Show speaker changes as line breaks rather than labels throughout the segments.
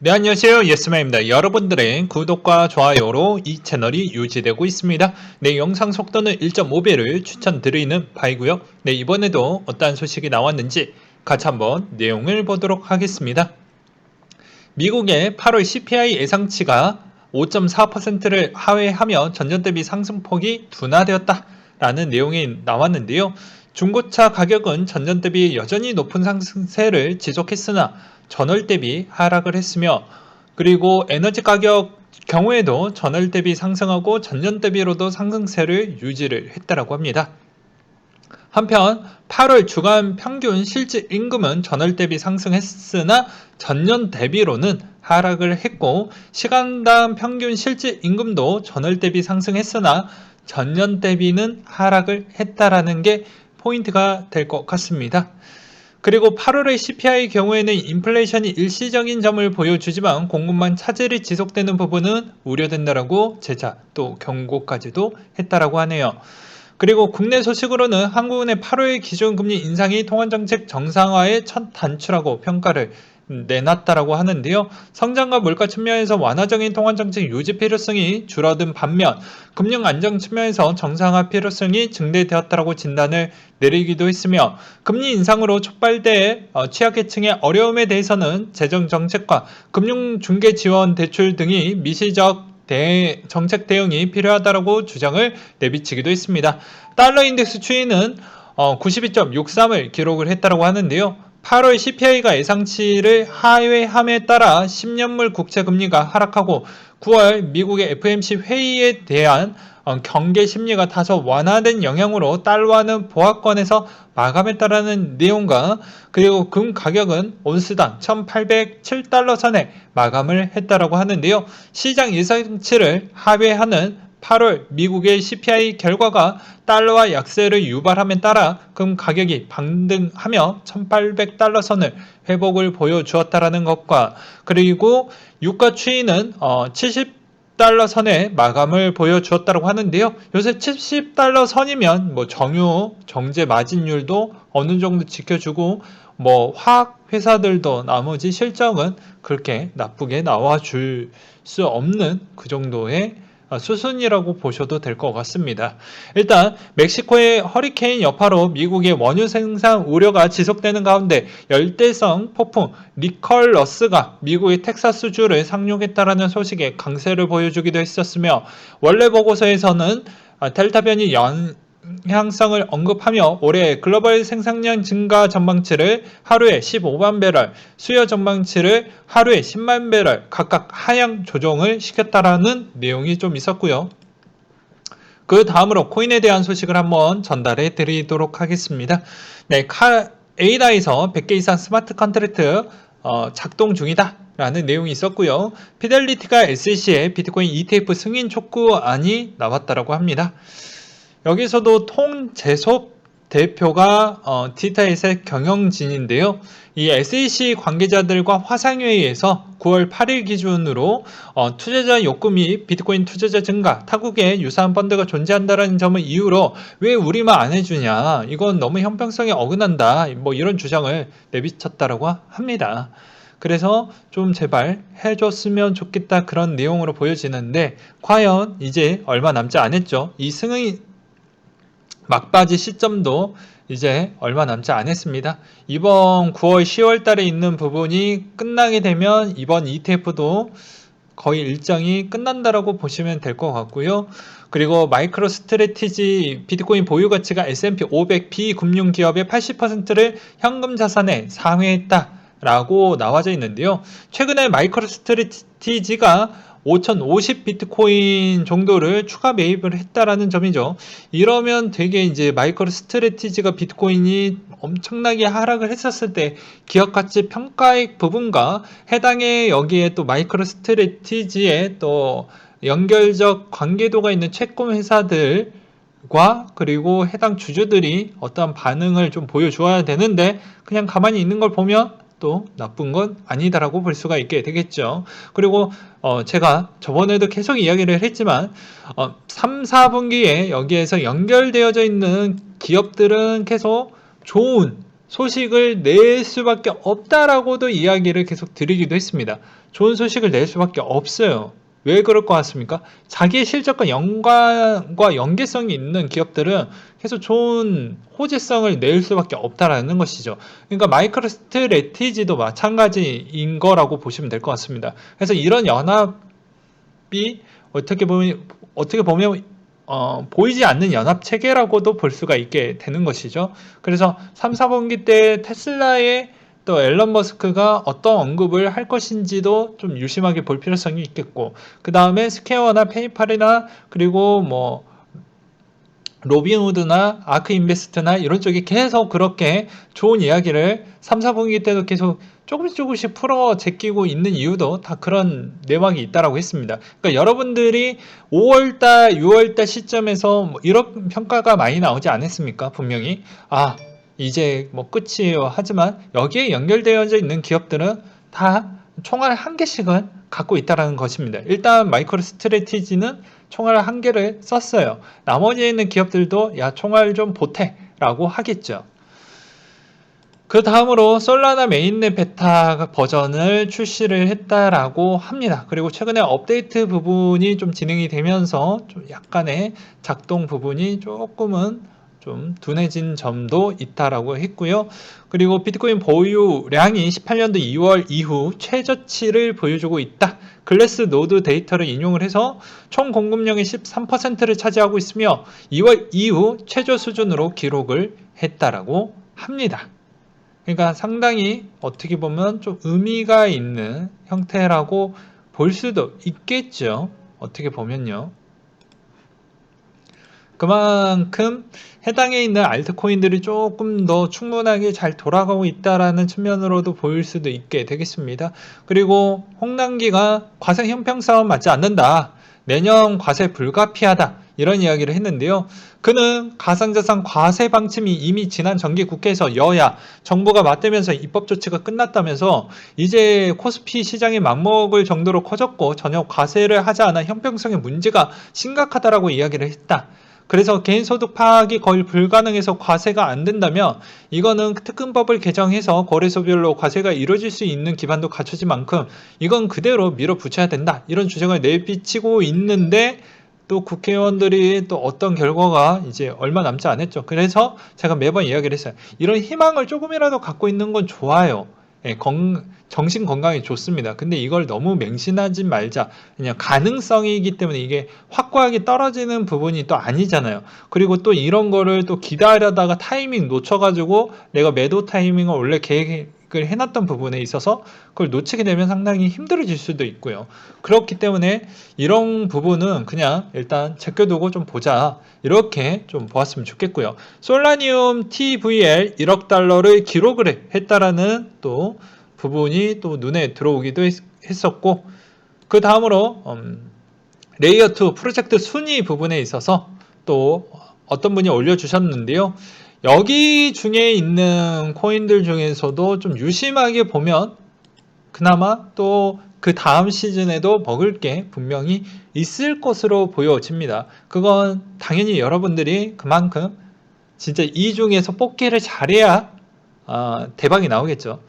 네, 안녕하세요. 예스맨입니다. 여러분들의 구독과 좋아요로 이 채널이 유지되고 있습니다. 네, 영상 속도는 1.5배를 추천드리는 바이고요. 네, 이번에도 어떠한 소식이 나왔는지 같이 한번 내용을 보도록 하겠습니다. 미국의 8월 CPI 예상치가 5.4%를 하회하며 전년 대비 상승폭이 둔화되었다라는 내용이 나왔는데요. 중고차 가격은 전년 대비 여전히 높은 상승세를 지속했으나 전월 대비 하락을 했으며, 그리고 에너지 가격 경우에도 전월 대비 상승하고 전년 대비로도 상승세를 유지를 했다라고 합니다. 한편 8월 주간 평균 실질 임금은 전월 대비 상승했으나 전년 대비로는 하락을 했고, 시간당 평균 실질 임금도 전월 대비 상승했으나 전년 대비는 하락을 했다라는 게 포인트가 될 것 같습니다. 그리고 8월의 CPI 경우에는 인플레이션이 일시적인 점을 보여주지만 공급망 차질이 지속되는 부분은 우려된다라고 재차 또 경고까지도 했다라고 하네요. 그리고 국내 소식으로는 한국은행 8월 기준금리 인상이 통화정책 정상화의 첫 단추라고 평가를 내놨다라고 하는데요. 성장과 물가 측면에서 완화적인 통화정책 유지 필요성이 줄어든 반면 금융 안정 측면에서 정상화 필요성이 증대되었다라고 진단을 내리기도 했으며, 금리 인상으로 촉발될 취약계층의 어려움에 대해서는 재정정책과 금융중개 지원 대출 등이 미시적 정책 대응이 필요하다고 주장을 내비치기도 했습니다. 달러 인덱스 추이는 92.63을 기록을 했다고 하는데요. 8월 CPI가 예상치를 하회함에 따라 10년물 국채 금리가 하락하고 9월 미국의 FOMC 회의에 대한 경계 심리가 다소 완화된 영향으로 달러화는 보합권에서 마감했다라는 내용과, 그리고 금 가격은 온스당 1807달러 선에 마감을 했다라고 하는데요. 시장 예상치를 하회하는 8월 미국의 CPI 결과가 달러화 약세를 유발함에 따라 금 가격이 반등하며 1800달러 선을 회복을 보여주었다라는 것과, 그리고 유가 추이는 70달러 선에 마감을 보여주었다고 하는데요. 요새 70달러 선이면 정유 정제 마진율도 어느 정도 지켜주고 화학 회사들도 나머지 실적은 그렇게 나쁘게 나와줄 수 없는 그 정도의 수순이라고 보셔도 될 것 같습니다. 일단 멕시코의 허리케인 여파로 미국의 원유 생산 우려가 지속되는 가운데 열대성 폭풍 니컬러스가 미국의 텍사스주를 상륙했다라는 소식에 강세를 보여주기도 했었으며, 원래 보고서에서는 델타 변이 영향성을 언급하며 올해 글로벌 생산량 증가 전망치를 하루에 15만 배럴, 수요 전망치를 하루에 10만 배럴 각각 하향 조정을 시켰다라는 내용이 좀 있었고요. 그 다음으로 코인에 대한 소식을 한번 전달해 드리도록 하겠습니다. 네, 에이다에서 100개 이상 스마트 컨트랙트 작동 중이다 라는 내용이 있었고요. 피델리티가 SEC의 비트코인 ETF 승인 촉구안이 나왔다라고 합니다. 여기서도 통재섭 대표가 디지털에셋 경영진인데요. 이 SEC 관계자들과 화상회의에서 9월 8일 기준으로 투자자 욕구 및 비트코인 투자자 증가, 타국에 유사한 펀드가 존재한다는 점을 이유로 왜 우리만 안 해주냐, 이건 너무 형평성에 어긋난다, 이런 주장을 내비쳤다라고 합니다. 그래서 좀 제발 해줬으면 좋겠다 그런 내용으로 보여지는데, 과연 이제 얼마 남지 않았죠. 이 승인 막바지 시점도 이제 얼마 남지 않았습니다. 이번 9월 10월 달에 있는 부분이 끝나게 되면 이번 ETF도 거의 일정이 끝난다라고 보시면 될 것 같고요. 그리고 마이크로 스트래티지 비트코인 보유 가치가 S&P 500 비금융 기업의 80%를 현금 자산에 상회했다라고 나와져 있는데요. 최근에 마이크로 스트래티지가 5050 비트코인 정도를 추가 매입을 했다라는 점이죠. 이러면 되게 이제 마이크로 스트래티지가 비트코인이 엄청나게 하락을 했었을 때 기업 가치 평가액 부분과 해당의 여기에 또 마이크로 스트래티지에 또 연결적 관계도가 있는 채권 회사들과 그리고 해당 주주들이 어떠한 반응을 좀 보여주어야 되는데, 그냥 가만히 있는 걸 보면 또 나쁜 건 아니다라고 볼 수가 있게 되겠죠. 그리고 제가 저번에도 계속 이야기를 했지만 3, 4분기에 여기에서 연결되어져 있는 기업들은 계속 좋은 소식을 낼 수밖에 없다라고도 이야기를 계속 드리기도 했습니다. 좋은 소식을 낼 수밖에 없어요. 왜 그럴 것 같습니까? 자기의 실적과 연관과 연계성이 있는 기업들은 계속 좋은 호재성을 낼 수밖에 없다라는 것이죠. 그러니까 마이크로스트래티지도 마찬가지인 거라고 보시면 될 것 같습니다. 그래서 이런 연합이 어떻게 보면 보이지 않는 연합 체계라고도 볼 수가 있게 되는 것이죠. 그래서 3, 4분기 때 테슬라의 또 앨런 머스크가 어떤 언급을 할 것인지도 좀 유심하게 볼 필요성이 있겠고, 그 다음에 스퀘어나 페이팔이나 그리고 뭐 로빈후드나 아크인베스트나 이런 쪽이 계속 그렇게 좋은 이야기를 3, 4분기 때도 계속 조금씩 풀어 제끼고 있는 이유도 다 그런 내막이 있다라고 했습니다. 그러니까 여러분들이 5월달, 6월달 시점에서 뭐 이런 평가가 많이 나오지 않았습니까? 분명히 이제 뭐 끝이에요. 하지만 여기에 연결되어 있는 기업들은 다 총알 한 개씩은 갖고 있다는 것입니다. 일단 마이크로 스트래티지는 총알 한 개를 썼어요. 나머지 있는 기업들도 야 총알 좀 보태 라고 하겠죠. 그 다음으로 솔라나 메인넷 베타 버전을 출시를 했다라고 합니다. 그리고 최근에 업데이트 부분이 좀 진행이 되면서 좀 약간의 작동 부분이 조금은 좀 둔해진 점도 있다라고 했고요. 그리고 비트코인 보유량이 18년도 2월 이후 최저치를 보여주고 있다. 글래스 노드 데이터를 인용을 해서 총 공급량의 13%를 차지하고 있으며 2월 이후 최저 수준으로 기록을 했다라고 합니다. 그러니까 상당히 어떻게 보면 좀 의미가 있는 형태라고 볼 수도 있겠죠. 어떻게 보면요. 그만큼 해당에 있는 알트코인들이 조금 더 충분하게 잘 돌아가고 있다라는 측면으로도 보일 수도 있게 되겠습니다. 그리고 홍남기가 과세 형평성 맞지 않는다. 내년 과세 불가피하다. 이런 이야기를 했는데요. 그는 가상자산 과세 방침이 이미 지난 정기 국회에서 여야, 정부가 맞대면서 입법 조치가 끝났다면서 이제 코스피 시장이 맘먹을 정도로 커졌고 전혀 과세를 하지 않아 형평성의 문제가 심각하다라고 이야기를 했다. 그래서 개인소득 파악이 거의 불가능해서 과세가 안 된다면 이거는 특근법을 개정해서 거래소별로 과세가 이루어질 수 있는 기반도 갖춰진 만큼 이건 그대로 밀어붙여야 된다. 이런 주장을 내비치고 있는데 또 국회의원들이 또 어떤 결과가 이제 얼마 남지 않았죠. 그래서 제가 매번 이야기를 했어요. 이런 희망을 조금이라도 갖고 있는 건 좋아요. 예, 정신 건강에 좋습니다. 근데 이걸 너무 맹신하지 말자. 그냥 가능성이기 때문에 이게 확고하게 떨어지는 부분이 또 아니잖아요. 그리고 또 이런 거를 또 기다려다가 타이밍 놓쳐가지고 내가 매도 타이밍을 원래 계획을 해놨던 부분에 있어서 그걸 놓치게 되면 상당히 힘들어질 수도 있고요. 그렇기 때문에 이런 부분은 그냥 일단 제껴두고 좀 보자. 이렇게 좀 보았으면 좋겠고요. 솔라니움 TVL 1억 달러를 기록을 했다라는 또 부분이 또 눈에 들어오기도 했었고, 그 다음으로 레이어2 프로젝트 순위 부분에 있어서 또 어떤 분이 올려주셨는데요. 여기 중에 있는 코인들 중에서도 좀 유심하게 보면 그나마 또 그 다음 시즌에도 먹을 게 분명히 있을 것으로 보여집니다. 그건 당연히 여러분들이 그만큼 진짜 이 중에서 뽑기를 잘해야 대박이 나오겠죠.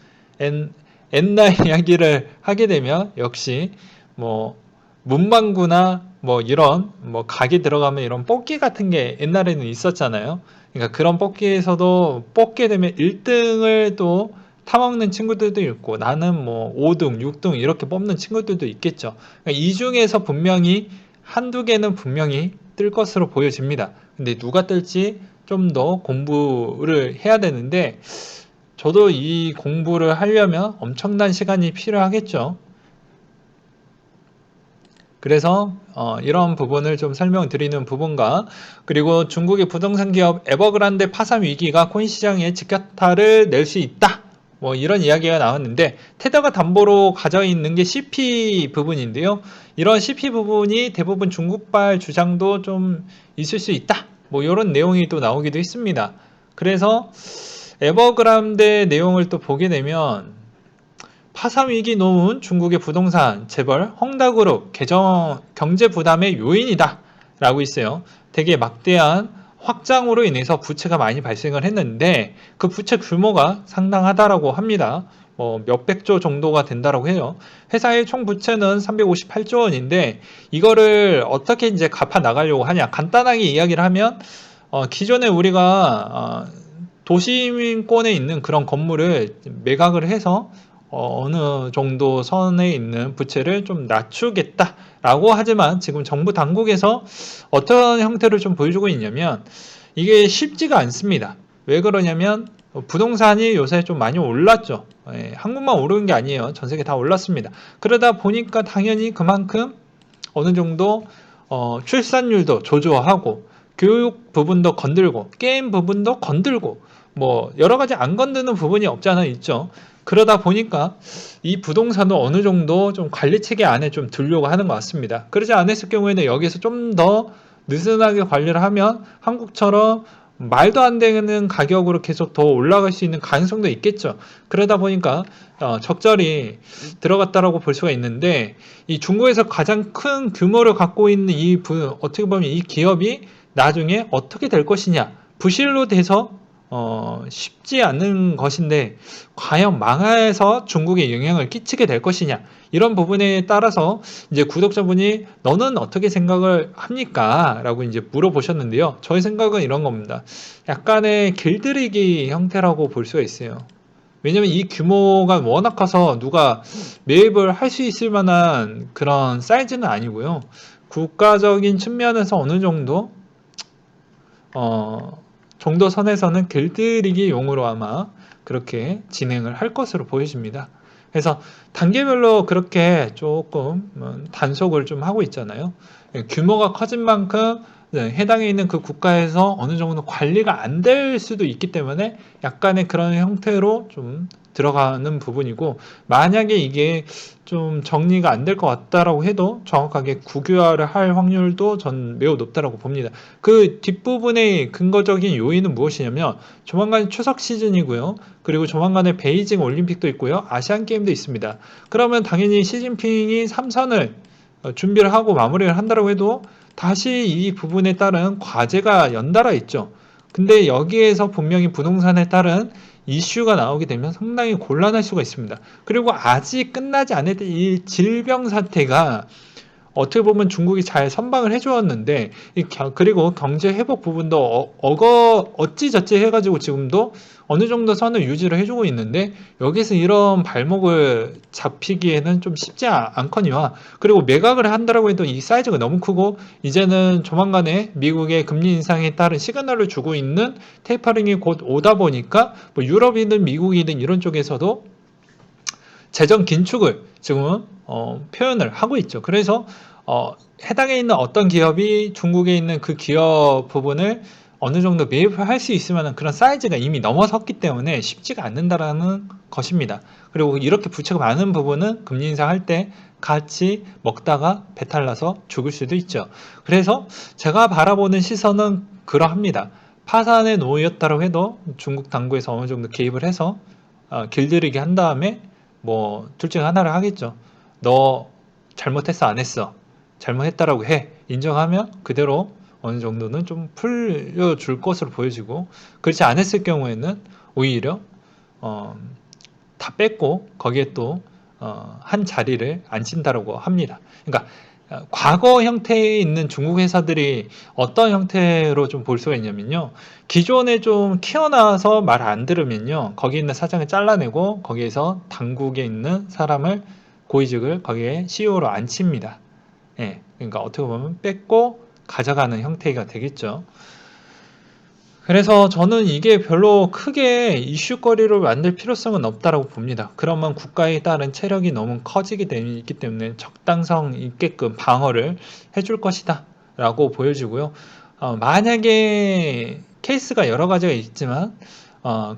옛날 이야기를 하게 되면 역시 뭐 문방구나 뭐 이런 뭐 가게 들어가면 이런 뽑기 같은 게 옛날에는 있었잖아요. 그러니까 그런 뽑기에서도 뽑게 되면 1등을 또 타먹는 친구들도 있고 나는 뭐 5등, 6등 이렇게 뽑는 친구들도 있겠죠. 그러니까 이 중에서 분명히 한두 개는 분명히 뜰 것으로 보여집니다. 근데 누가 뜰지 좀 더 공부를 해야 되는데 저도 이 공부를 하려면 엄청난 시간이 필요하겠죠. 그래서 이런 부분을 좀 설명드리는 부분과 그리고 중국의 부동산 기업 에버그란데 파산 위기가 코인 시장에 직격탄을 낼 수 있다. 뭐 이런 이야기가 나왔는데 테더가 담보로 가져 있는 게 CP 부분인데요. 이런 CP 부분이 대부분 중국발 주장도 좀 있을 수 있다. 뭐 이런 내용이 또 나오기도 했습니다. 그래서 에버그란데 내용을 또 보게 되면 파산 위기 놓은 중국의 부동산 재벌 헝다그룹 경제 부담의 요인이다 라고 있어요. 되게 막대한 확장으로 인해서 부채가 많이 발생을 했는데 그 부채 규모가 상당하다라고 합니다. 몇백 조 정도가 된다라고 해요. 회사의 총 부채는 358조 원인데 이거를 어떻게 이제 갚아 나가려고 하냐? 간단하게 이야기를 하면 기존에 우리가 도심권에 있는 그런 건물을 매각을 해서 어느 정도 선에 있는 부채를 좀 낮추겠다라고 하지만 지금 정부 당국에서 어떤 형태를 좀 보여주고 있냐면 이게 쉽지가 않습니다. 왜 그러냐면 부동산이 요새 좀 많이 올랐죠. 한국만 오르는 게 아니에요. 전 세계 다 올랐습니다. 그러다 보니까 당연히 그만큼 어느 정도 출산율도 조조하고 교육 부분도 건들고 게임 부분도 건들고 뭐 여러 가지 안 건드는 부분이 없지 않아 있죠. 그러다 보니까 이 부동산도 어느 정도 좀 관리 체계 안에 좀 들려고 하는 것 같습니다. 그러지 않았을 경우에는 여기서 좀 더 느슨하게 관리를 하면 한국처럼 말도 안 되는 가격으로 계속 더 올라갈 수 있는 가능성도 있겠죠. 그러다 보니까 적절히 들어갔다라고 볼 수가 있는데 이 중국에서 가장 큰 규모를 갖고 있는 어떻게 보면 이 기업이 나중에 어떻게 될 것이냐 부실로 돼서 쉽지 않은 것인데 과연 망해서 중국에 영향을 끼치게 될 것이냐 이런 부분에 따라서 이제 구독자분이 너는 어떻게 생각을 합니까? 라고 이제 물어보셨는데요. 저의 생각은 이런 겁니다. 약간의 길들이기 형태라고 볼 수가 있어요. 왜냐면 이 규모가 워낙 커서 누가 매입을 할 수 있을 만한 그런 사이즈는 아니고요. 국가적인 측면에서 어느 정도 정도 선에서는 길들이기 용으로 아마 그렇게 진행을 할 것으로 보여집니다. 그래서 단계별로 그렇게 조금 단속을 좀 하고 있잖아요. 규모가 커진 만큼 해당에 있는 그 국가에서 어느 정도 관리가 안 될 수도 있기 때문에 약간의 그런 형태로 좀 들어가는 부분이고 만약에 이게 좀 정리가 안 될 것 같다라고 해도 정확하게 국유화를 할 확률도 전 매우 높다라고 봅니다. 그 뒷부분의 근거적인 요인은 무엇이냐면 조만간 추석 시즌이고요. 그리고 조만간에 베이징 올림픽도 있고요. 아시안 게임도 있습니다. 그러면 당연히 시진핑이 3선을 준비를 하고 마무리를 한다고 해도 다시 이 부분에 따른 과제가 연달아 있죠. 근데 여기에서 분명히 부동산에 따른 이슈가 나오게 되면 상당히 곤란할 수가 있습니다. 그리고 아직 끝나지 않은 이 질병 사태가 어떻게 보면 중국이 잘 선방을 해주었는데 그리고 경제 회복 부분도 어찌저찌 해가지고 지금도 어느 정도 선을 유지를 해주고 있는데 여기서 이런 발목을 잡히기에는 좀 쉽지 않거니와 그리고 매각을 한다라고 해도 이 사이즈가 너무 크고 이제는 조만간에 미국의 금리 인상에 따른 시그널을 주고 있는 테이퍼링이 곧 오다 보니까 뭐 유럽이든 미국이든 이런 쪽에서도 재정 긴축을 지금은 표현을 하고 있죠. 그래서 해당에 있는 어떤 기업이 중국에 있는 그 기업 부분을 어느 정도 매입을 할 수 있을 만한 그런 사이즈가 이미 넘어섰기 때문에 쉽지가 않는다라는 것입니다. 그리고 이렇게 부채가 많은 부분은 금리 인상할 때 같이 먹다가 배탈 나서 죽을 수도 있죠. 그래서 제가 바라보는 시선은 그러합니다. 파산에 놓였다고 해도 중국 당국에서 어느 정도 개입을 해서 길들이게 한 다음에 뭐 둘 중에 하나를 하겠죠. 너 잘못했어 안 했어. 잘못했다라고 해. 인정하면 그대로 어느 정도는 좀 풀려줄 것으로 보여지고 그렇지 않았을 경우에는 오히려 어, 다 뺏고 거기에 또 한 자리를 앉힌다라고 합니다. 그러니까 과거 형태에 있는 중국 회사들이 어떤 형태로 좀 볼 수가 있냐면요. 기존에 좀 키워놔서 말 안 들으면요. 거기 있는 사장을 잘라내고 거기에서 당국에 있는 사람을 고위직을 거기에 CEO로 앉힙니다. 예, 그러니까 어떻게 보면 뺏고 가져가는 형태가 되겠죠. 그래서 저는 이게 별로 크게 이슈거리를 만들 필요성은 없다라고 봅니다. 그러면 국가에 따른 체력이 너무 커지게 있기 때문에 적당성 있게끔 방어를 해줄 것이다 라고 보여지고요. 만약에 케이스가 여러 가지가 있지만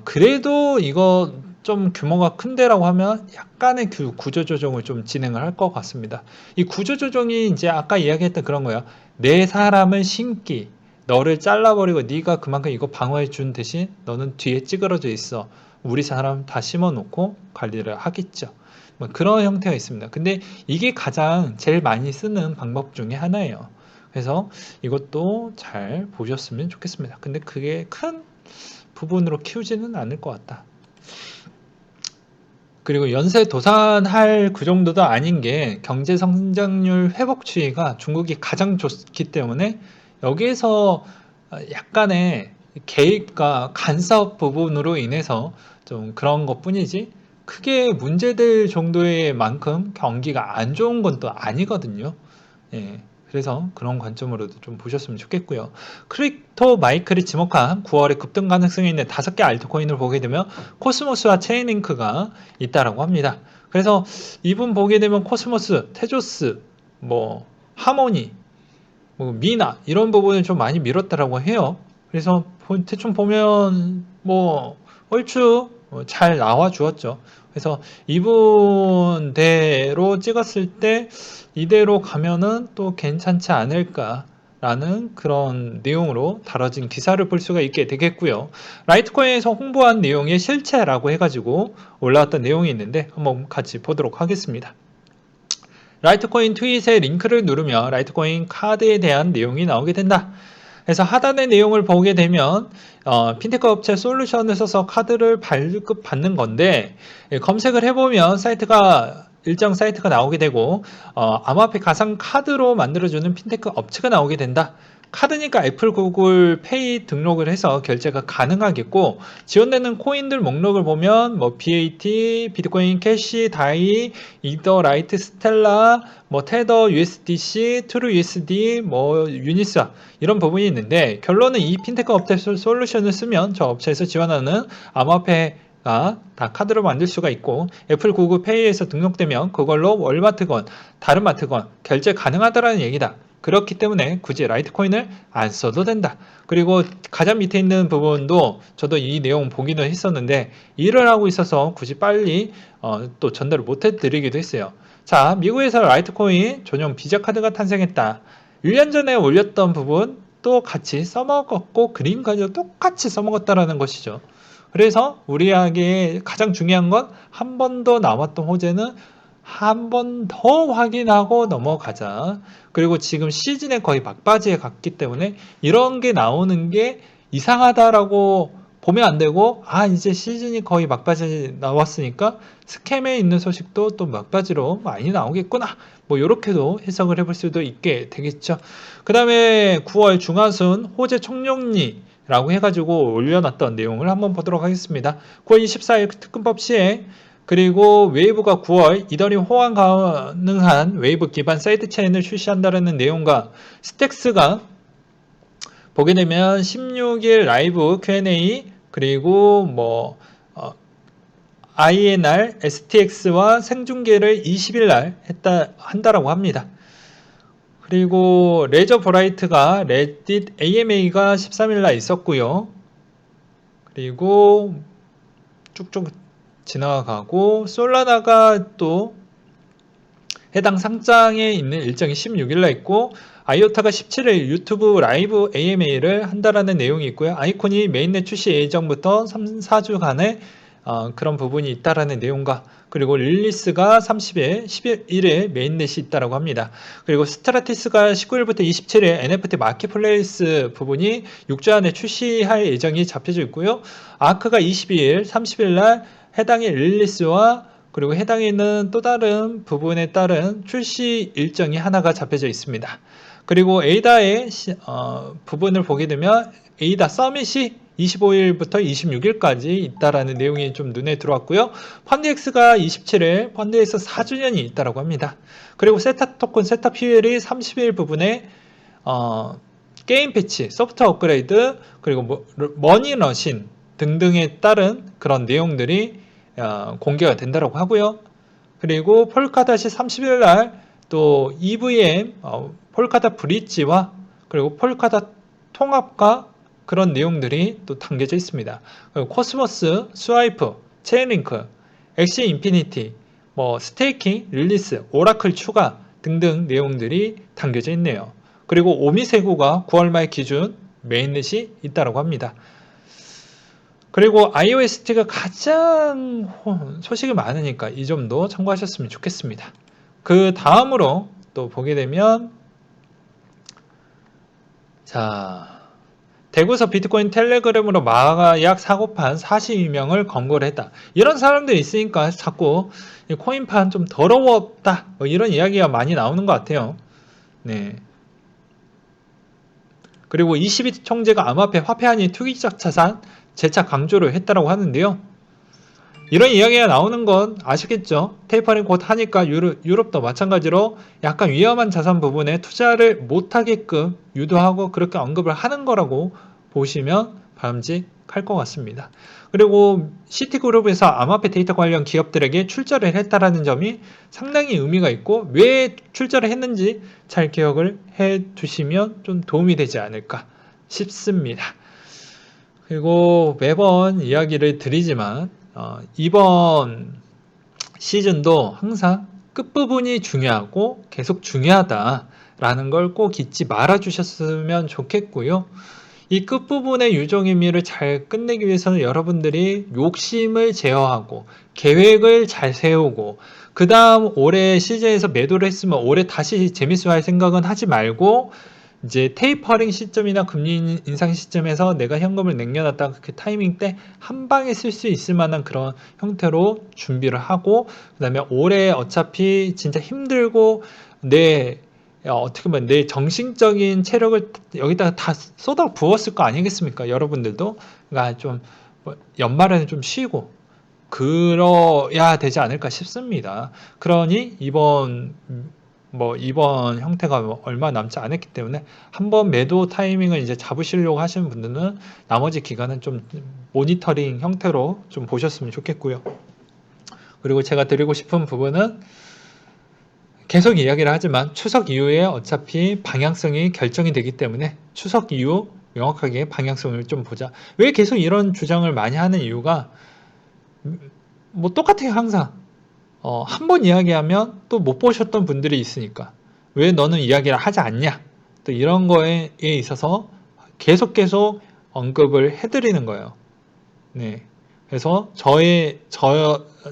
그래도 이거 좀 규모가 큰데라고 하면 약간의 구조조정을 좀 진행을 할 것 같습니다. 이 구조조정이 이제 아까 이야기했던 그런 거예요. 내 사람을 신기 너를 잘라버리고 네가 그만큼 이거 방어해 준 대신 너는 뒤에 찌그러져 있어. 우리 사람 다 심어놓고 관리를 하겠죠. 뭐 그런 형태가 있습니다. 근데 이게 가장 제일 많이 쓰는 방법 중에 하나예요. 그래서 이것도 잘 보셨으면 좋겠습니다. 근데 그게 큰 부분으로 키우지는 않을 것 같다. 그리고 연쇄 도산할 그 정도도 아닌 게 경제 성장률 회복 추이가 중국이 가장 좋기 때문에 여기에서 약간의 개입과 간섭 부분으로 인해서 좀 그런 것 뿐이지 크게 문제될 정도의 만큼 경기가 안 좋은 건 또 아니거든요. 예. 그래서 그런 관점으로도 좀 보셨으면 좋겠고요. 크립토 마이클이 지목한 9월에 급등 가능성이 있는 5개 알트코인을 보게 되면 코스모스와 체인링크가 있다라고 합니다. 그래서 이분 보게 되면 코스모스, 테조스, 뭐 하모니, 뭐 미나 이런 부분을 좀 많이 밀었다라고 해요. 그래서 대충 보면 뭐 얼추 잘 나와 주었죠. 그래서 이분대로 찍었을 때 이대로 가면은 또 괜찮지 않을까라는 그런 내용으로 다뤄진 기사를 볼 수가 있게 되겠고요. 라이트코인에서 홍보한 내용의 실체라고 해가지고 올라왔던 내용이 있는데 한번 같이 보도록 하겠습니다. 라이트코인 트윗의 링크를 누르면 라이트코인 카드에 대한 내용이 나오게 된다. 그래서 하단의 내용을 보게 되면 핀테크 업체 솔루션을 써서 카드를 발급받는 건데 검색을 해보면 사이트가 일정 사이트가 나오게 되고 암호화폐 가상 카드로 만들어주는 핀테크 업체가 나오게 된다. 카드니까 애플, 구글 페이 등록을 해서 결제가 가능하겠고 지원되는 코인들 목록을 보면 뭐 BAT, 비트코인 캐시, 다이, 이더 라이트, 스텔라, 뭐 테더, USDC, 트루 USD, 뭐 유니스와 이런 부분이 있는데 결론은 이 핀테크 업체 솔루션을 쓰면 저 업체에서 지원하는 암호화폐가 다 카드로 만들 수가 있고 애플, 구글 페이에서 등록되면 그걸로 월마트건, 다른 마트건 결제 가능하다라는 얘기다. 그렇기 때문에 굳이 라이트코인을 안 써도 된다. 그리고 가장 밑에 있는 부분도 저도 이 내용 보기는 했었는데 일을 하고 있어서 굳이 빨리 또 전달을 못 해드리기도 했어요. 자, 미국에서 라이트코인 전용 비자 카드가 탄생했다. 1년 전에 올렸던 부분 또 같이 써먹었고 그림까지 똑같이 써먹었다라는 것이죠. 그래서 우리에게 가장 중요한 건 한 번 더 나왔던 호재는 한 번 더 확인하고 넘어가자. 그리고 지금 시즌에 거의 막바지에 갔기 때문에 이런 게 나오는 게 이상하다라고 보면 안 되고 이제 시즌이 거의 막바지 나왔으니까 스캠에 있는 소식도 또 막바지로 많이 나오겠구나. 뭐 이렇게도 해석을 해볼 수도 있게 되겠죠. 그 다음에 9월 중하순 호재 총령리라고 해가지고 올려놨던 내용을 한번 보도록 하겠습니다. 9월 24일 특근법 시행 그리고 웨이브가 9월 이더리움 호환 가능한 웨이브 기반 사이드 체인을 출시한다는 내용과 스택스가 보게 되면 16일 라이브 Q&A 그리고 뭐 INR, STX와 생중계를 20일 날 한다라고 합니다. 그리고 레저 브라이트가 레딧 AMA가 13일 날 있었고요. 그리고 쭉쭉 지나가고 솔라나가 또 해당 상장에 있는 일정이 16일날 있고 아이오타가 17일 유튜브 라이브 AMA를 한다라는 내용이 있고요. 아이콘이 메인넷 출시 예정부터 3, 4주간의 그런 부분이 있다라는 내용과 그리고 릴리스가 30일, 11일에 메인넷이 있다라고 합니다. 그리고 스트라티스가 19일부터 27일 NFT 마켓플레이스 부분이 6주 안에 출시할 예정이 잡혀져 있고요. 아크가 22일, 30일 날 해당의 릴리스와 그리고 해당에 있는 또 다른 부분에 따른 출시 일정이 하나가 잡혀져 있습니다. 그리고 에이다의 부분을 보게 되면 에이다 서밋이 25일부터 26일까지 있다라는 내용이 좀 눈에 들어왔고요. 펀드엑스가 27일 펀드엑스 4주년이 있다라고 합니다. 그리고 세타 토큰 세타 PL이 30일 부분에 게임 패치, 소프트웨어 업그레이드, 그리고 머니러신 등등에 따른 그런 내용들이 공개가 된다라고 하고요. 그리고 폴카닷이 30일 날 또 EVM 폴카닷 브릿지와 그리고 폴카닷 통합과 그런 내용들이 또 담겨져 있습니다. 그리고 코스모스, 스와이프, 체인링크, 엑시 인피니티, 뭐 스테이킹, 릴리스, 오라클 추가 등등 내용들이 담겨져 있네요. 그리고 오미세구가 9월 말 기준 메인넷이 있다고 합니다. 그리고 iOST가 가장 소식이 많으니까 이 점도 참고하셨으면 좋겠습니다. 그 다음으로 또 보게 되면 자, 대구서 비트코인 텔레그램으로 마약 사고판 42명을 검거를 했다. 이런 사람들이 있으니까 자꾸 이 코인판 좀 더러웠다. 뭐 이런 이야기가 많이 나오는 것 같아요. 네. 그리고 22 총재가 암호화폐 화폐 아닌 투기적 자산 재차 강조를 했다고 하는데요. 이런 이야기가 나오는 건 아시겠죠? 테이퍼링 곧 하니까 유럽도 마찬가지로 약간 위험한 자산 부분에 투자를 못하게끔 유도하고 그렇게 언급을 하는 거라고 보시면 바람직할 것 같습니다. 그리고 시티그룹에서 암호화폐 데이터 관련 기업들에게 출자를 했다라는 점이 상당히 의미가 있고 왜 출자를 했는지 잘 기억을 해 두시면 좀 도움이 되지 않을까 싶습니다. 그리고 매번 이야기를 드리지만 이번 시즌도 항상 끝부분이 중요하고 계속 중요하다라는 걸 꼭 잊지 말아 주셨으면 좋겠고요. 이 끝부분의 유종 의미를 잘 끝내기 위해서는 여러분들이 욕심을 제어하고 계획을 잘 세우고 그 다음 올해 시즌에서 매도를 했으면 올해 다시 재밌어 할 생각은 하지 말고 이제 테이퍼링 시점이나 금리 인상 시점에서 내가 현금을 남겨놨다가 그 타이밍 때 한 방에 쓸 수 있을 만한 그런 형태로 준비를 하고 그 다음에 올해 어차피 진짜 힘들고 내 어떻게 보면 내 정신적인 체력을 여기다가 다 쏟아 부었을 거 아니겠습니까? 여러분들도 그러니까 좀 연말에는 좀 쉬고 그러야 되지 않을까 싶습니다. 그러니 이번 형태가 얼마 남지 않았기 때문에 한번 매도 타이밍을 이제 잡으시려고 하시는 분들은 나머지 기간은 좀 모니터링 형태로 좀 보셨으면 좋겠고요. 그리고 제가 드리고 싶은 부분은 계속 이야기를 하지만 추석 이후에 어차피 방향성이 결정이 되기 때문에 추석 이후 명확하게 방향성을 좀 보자. 왜 계속 이런 주장을 많이 하는 이유가 뭐 똑같아요, 항상. 한 번 이야기하면 또 못 보셨던 분들이 있으니까 왜 너는 이야기를 하지 않냐 또 이런 거에 있어서 계속 언급을 해드리는 거예요. 네. 그래서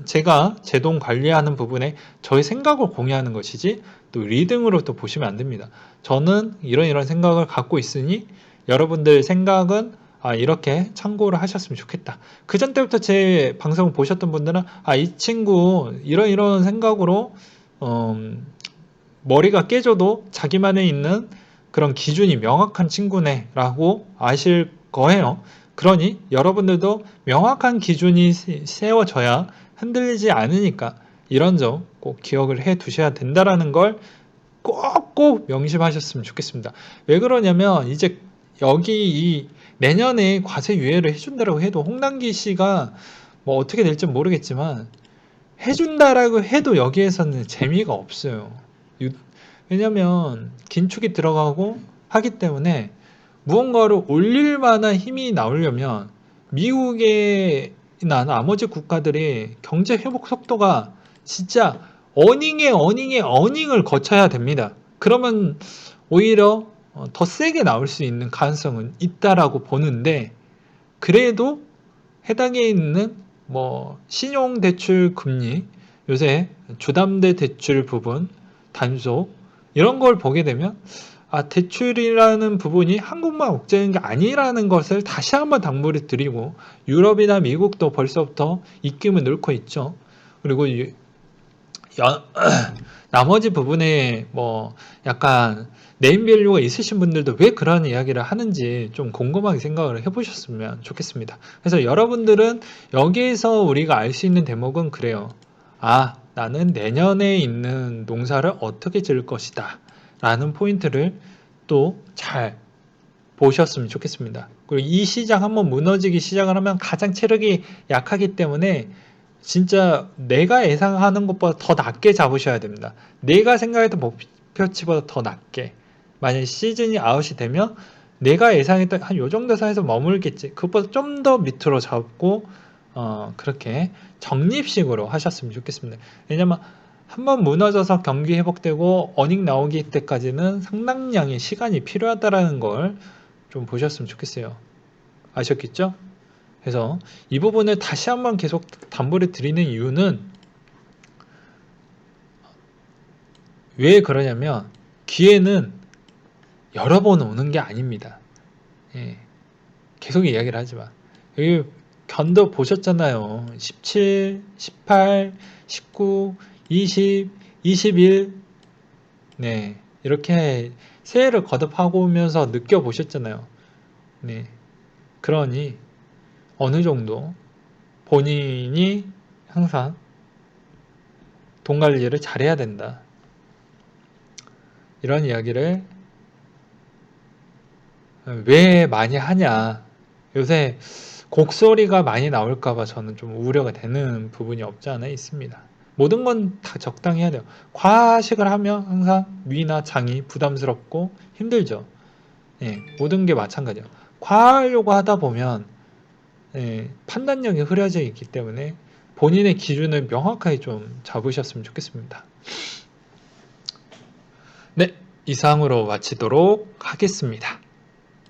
제가 제 돈 관리하는 부분에 저의 생각을 공유하는 것이지 또 리딩으로 또 보시면 안 됩니다. 저는 이런 생각을 갖고 있으니 여러분들 생각은 이렇게 참고를 하셨으면 좋겠다. 그 전 때부터 제 방송을 보셨던 분들은 이 친구 이런 생각으로 머리가 깨져도 자기만에 있는 그런 기준이 명확한 친구네 라고 아실 거예요. 그러니 여러분들도 명확한 기준이 세워져야 흔들리지 않으니까 이런 점 꼭 기억을 해 두셔야 된다라는 걸 꼭꼭 명심하셨으면 좋겠습니다. 왜 그러냐면 이제 여기 내년에 과세 유예를 해준다라고 해도 홍남기 씨가 뭐 어떻게 될지 모르겠지만 해준다라고 해도 여기에서는 재미가 없어요. 왜냐면 긴축이 들어가고 하기 때문에 무언가를 올릴 만한 힘이 나오려면 미국이나 나머지 국가들의 경제 회복 속도가 진짜 어닝을 거쳐야 됩니다. 그러면 오히려 더 세게 나올 수 있는 가능성은 있다라고 보는데 그래도 해당에 있는 뭐 신용대출 금리 요새 주담대 대출 부분 단속 이런 걸 보게 되면 대출이라는 부분이 한국만 억제하는 게 아니라는 것을 다시 한번 당부를 드리고 유럽이나 미국도 벌써부터 입김을 넣고 있죠. 그리고 나머지 부분에 뭐 약간 네임밸류가 있으신 분들도 왜 그런 이야기를 하는지 좀 곰곰하게 생각을 해보셨으면 좋겠습니다. 그래서 여러분들은 여기에서 우리가 알 수 있는 대목은 그래요. 나는 내년에 있는 농사를 어떻게 지을 것이다 라는 포인트를 또 잘 보셨으면 좋겠습니다. 그리고 이 시장 한번 무너지기 시작을 하면 가장 체력이 약하기 때문에 진짜 내가 예상하는 것보다 더 낮게 잡으셔야 됩니다. 내가 생각했던 목표치보다 더 낮게. 만약 시즌이 아웃이 되면 내가 예상했던 한 요 정도 선에서 머물겠지. 그것보다 좀 더 밑으로 잡고 그렇게 적립식으로 하셨으면 좋겠습니다. 왜냐면 한번 무너져서 경기 회복되고 어닝 나오기 때까지는 상당량의 시간이 필요하다라는 걸 좀 보셨으면 좋겠어요. 아셨겠죠? 그래서 이 부분을 다시 한번 계속 담보를 드리는 이유는 왜 그러냐면 기회는 여러 번 오는 게 아닙니다. 예, 계속 이야기를 하지만 여기 견도 보셨잖아요. 17, 18, 19, 20, 21 네, 이렇게 새해를 거듭하고 오면서 느껴보셨잖아요. 네, 그러니 어느 정도 본인이 항상 돈 관리를 잘해야 된다. 이런 이야기를 왜 많이 하냐. 요새 곡소리가 많이 나올까봐 저는 좀 우려가 되는 부분이 없지 않아 있습니다. 모든 건 다 적당히 해야 돼요. 과식을 하면 항상 위나 장이 부담스럽고 힘들죠. 예, 모든 게 마찬가지예요. 과하려고 하다 보면 예, 판단력이 흐려져 있기 때문에 본인의 기준을 명확하게 좀 잡으셨으면 좋겠습니다. 네, 이상으로 마치도록 하겠습니다.